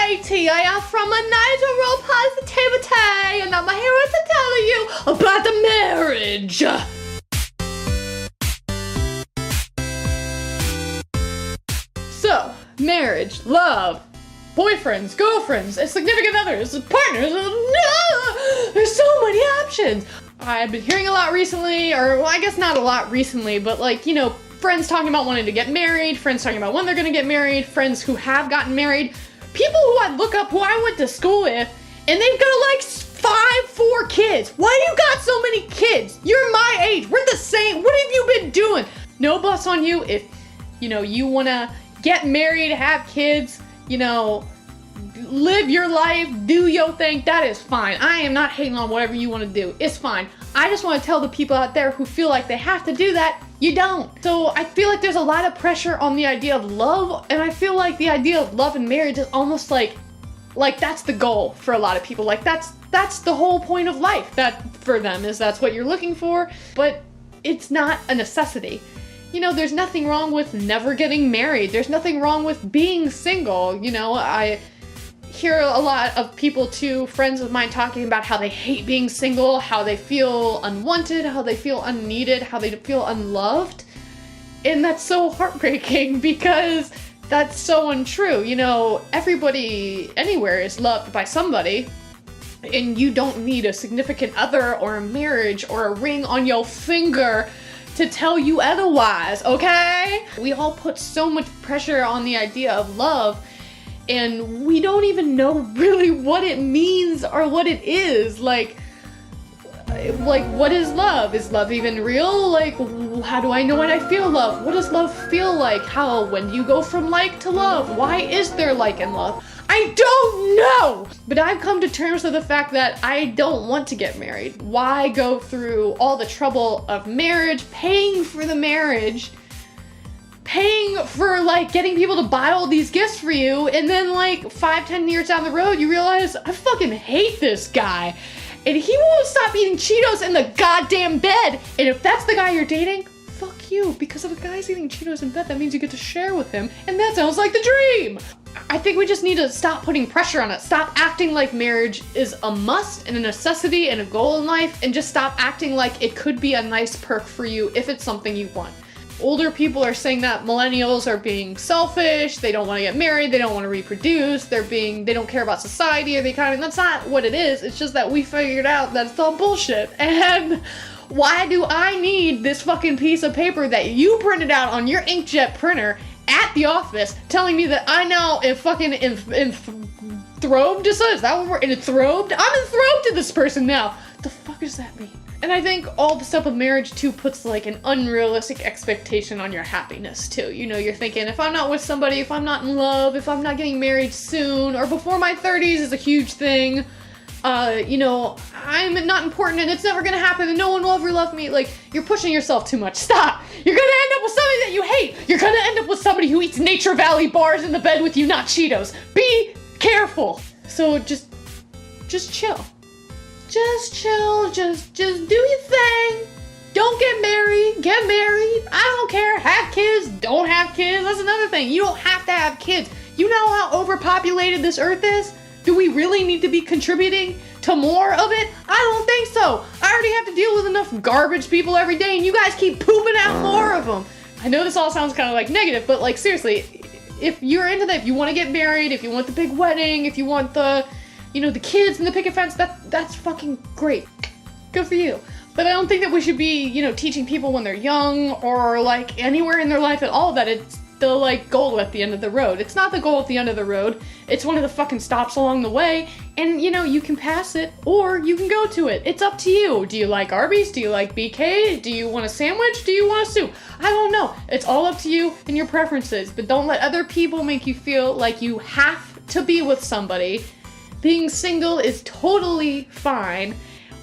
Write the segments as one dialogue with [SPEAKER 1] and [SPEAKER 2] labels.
[SPEAKER 1] jkjk. I am from a natural positivity, and I'm here to tell you about the marriage. So, marriage, love, boyfriends, girlfriends, significant others, partners, there's so many options. I've been hearing a lot recently, or well, I guess not a lot recently, but like, you know, friends talking about wanting to get married, friends talking about when they're gonna get married, friends who have gotten married, people who I look up who I went to school with, and they've got like 4 kids. Why do you got so many kids? You're my age, we're the same, what have you been doing? No bus on you if, you know, you wanna get married, have kids, you know, live your life, do your thing, that is fine. I am not hating on whatever you want to do. It's fine. I just want to tell the people out there who feel like they have to do that, you don't. So I feel like there's a lot of pressure on the idea of love, and I feel like the idea of love and marriage is almost like that's the goal for a lot of people. Like that's the whole point of life. That for them is that's what you're looking for, but it's not a necessity. You know, there's nothing wrong with never getting married. There's nothing wrong with being single. You know, I hear a lot of people too, friends of mine talking about how they hate being single, how they feel unwanted, how they feel unneeded, how they feel unloved. And that's so heartbreaking because that's so untrue. You know, everybody anywhere is loved by somebody, and you don't need a significant other or a marriage or a ring on your finger to tell you otherwise, okay? We all put so much pressure on the idea of love, and we don't even know really what it means or what it is. Like what is love? Is love even real? Like, how do I know when I feel love? What does love feel like? When do you go from like to love? Why is there like and love? I don't know! But I've come to terms with the fact that I don't want to get married. Why go through all the trouble of marriage, paying for the marriage, paying for like getting people to buy all these gifts for you, and then like 5-10 years down the road you realize I fucking hate this guy and he won't stop eating Cheetos in the goddamn bed. And if that's the guy you're dating, fuck you, because if a guy's eating Cheetos in bed, that means you get to share with him, and that sounds like the dream. I think we just need to stop putting pressure on it. Stop acting like marriage is a must and a necessity and a goal in life, and just stop acting like it could be a nice perk for you if it's something you want. Older people are saying that millennials are being selfish, they don't want to get married, they don't want to reproduce, they don't care about society or the economy. That's not what it is. It's just that we figured out that it's all bullshit. And why do I need this fucking piece of paper that you printed out on your inkjet printer at the office telling me that I now am fucking enthrobed? Is that what we're enthrobed? I'm enthrobed to this person now. The fuck does that mean? And I think all the stuff of marriage too puts like an unrealistic expectation on your happiness too. You know, you're thinking, if I'm not with somebody, if I'm not in love, if I'm not getting married soon, or before my 30s is a huge thing, you know, I'm not important and it's never gonna happen and no one will ever love me. Like, you're pushing yourself too much. Stop! You're gonna end up with somebody that you hate! You're gonna end up with somebody who eats Nature Valley bars in the bed with you, not Cheetos. Be careful! So just chill. Just chill, just do your thing. Don't get married, get married. I don't care, have kids, don't have kids. That's another thing. You don't have to have kids. You know how overpopulated this earth is? Do we really need to be contributing to more of it? I don't think so. I already have to deal with enough garbage people every day, and you guys keep pooping out more of them. I know this all sounds kind of like negative, but like seriously, if you're into that, if you want to get married, if you want the big wedding, if you want the, you know, the kids and the picket fence, that's fucking great. Good for you. But I don't think that we should be, you know, teaching people when they're young or like anywhere in their life at all that it's the like goal at the end of the road. It's not the goal at the end of the road. It's one of the fucking stops along the way, and you know, you can pass it or you can go to it. It's up to you. Do you like Arby's? Do you like BK? Do you want a sandwich? Do you want a soup? I don't know. It's all up to you and your preferences, but don't let other people make you feel like you have to be with somebody. Being single is totally fine,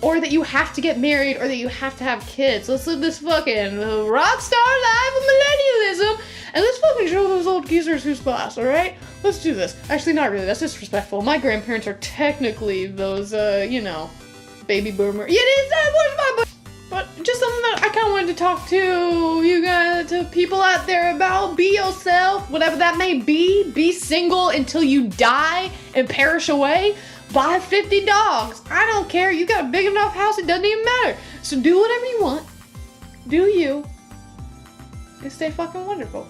[SPEAKER 1] or that you have to get married, or that you have to have kids. Let's live this fucking rock star life of millennialism, and let's fucking show those old geezers who's boss, alright? Let's do this. Actually, not really, that's disrespectful. My grandparents are technically those, you know, baby boomer. Yeah, but just something that I kind of wanted to talk to you guys, to people out there about. Be yourself, whatever that may be. Be single until you die and perish away? Buy 50 dogs. I don't care. You got a big enough house, it doesn't even matter. So do whatever you want. Do you. And stay fucking wonderful.